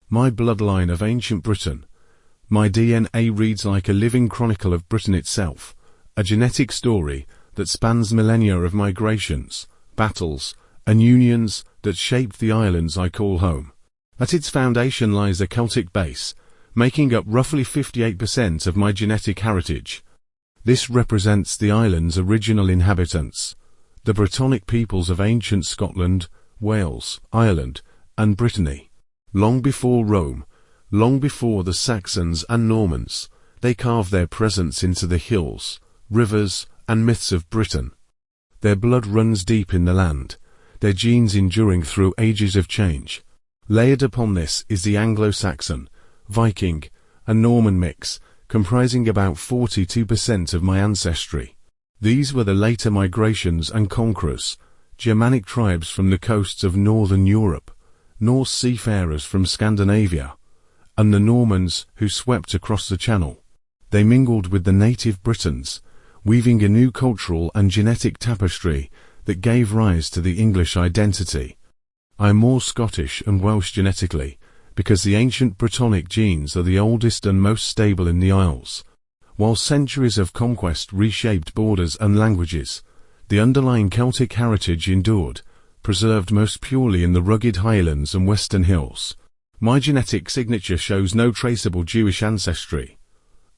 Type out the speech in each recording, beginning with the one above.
My bloodline of ancient Britain. My DNA reads like a living chronicle of Britain itself, a genetic story that spans millennia of migrations, battles, and unions that shaped the islands I call home. At its foundation lies a Celtic base, making up roughly 58% of my genetic heritage. This represents the island's original inhabitants, the Brittonic peoples of ancient Scotland, Wales, Ireland, and Brittany. Long before Rome, long before the Saxons and Normans, they carved their presence into the hills, rivers, and myths of Britain. Their blood runs deep in the land, their genes enduring through ages of change. Layered upon this is the Anglo-Saxon, Viking, and Norman mix, comprising about 42% of my ancestry. These were the later migrations and conquerors, Germanic tribes from the coasts of northern Europe, Norse seafarers from Scandinavia, and the Normans who swept across the Channel. They mingled with the native Britons, weaving a new cultural and genetic tapestry that gave rise to the English identity. I am more Scottish and Welsh genetically, because the ancient Brittonic genes are the oldest and most stable in the Isles. While centuries of conquest reshaped borders and languages, the underlying Celtic heritage endured, preserved most purely in the rugged highlands and western hills. My genetic signature shows no traceable Jewish ancestry,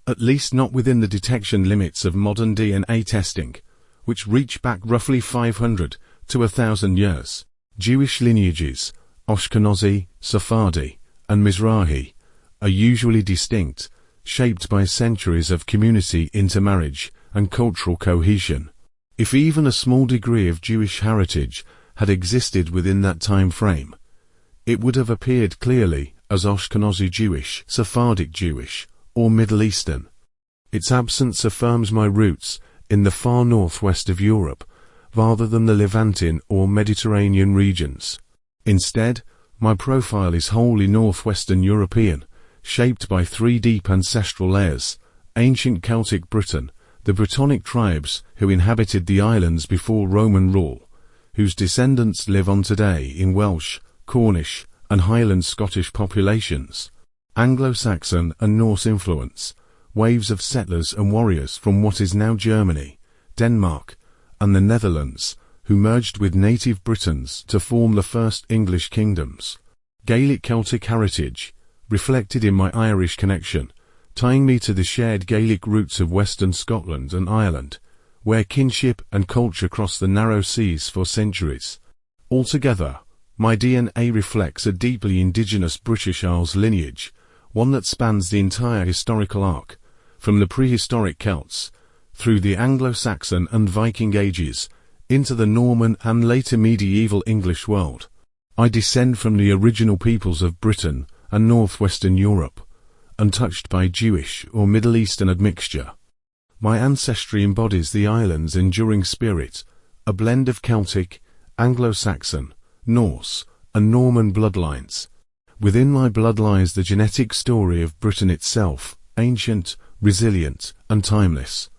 at least not within the detection limits of modern DNA testing, which reach back roughly 500 to 1,000 years. Jewish lineages, Ashkenazi, Sephardi, and Mizrahi, are usually distinct, shaped by centuries of community intermarriage and cultural cohesion. If even a small degree of Jewish heritage had existed within that time frame, it would have appeared clearly as Ashkenazi Jewish, Sephardic Jewish, or Middle Eastern. Its absence affirms my roots in the far northwest of Europe, rather than the Levantine or Mediterranean regions. Instead, my profile is wholly northwestern European, shaped by three deep ancestral layers: ancient Celtic Britain, the Brittonic tribes who inhabited the islands before Roman rule, whose descendants live on today in Welsh, Cornish, and Highland Scottish populations; Anglo-Saxon and Norse influence, waves of settlers and warriors from what is now Germany, Denmark, and the Netherlands, who merged with native Britons to form the first English kingdoms; Gaelic Celtic heritage, reflected in my Irish connection, tying me to the shared Gaelic roots of Western Scotland and Ireland, where kinship and culture crossed the narrow seas for centuries. Altogether, my DNA reflects a deeply indigenous British Isles lineage, one that spans the entire historical arc, from the prehistoric Celts, through the Anglo-Saxon and Viking ages, into the Norman and later medieval English world. I descend from the original peoples of Britain and northwestern Europe, untouched by Jewish or Middle Eastern admixture. My ancestry embodies the island's enduring spirit, a blend of Celtic, Anglo-Saxon, Norse, and Norman bloodlines. Within my blood lies the genetic story of Britain itself, ancient, resilient, and timeless.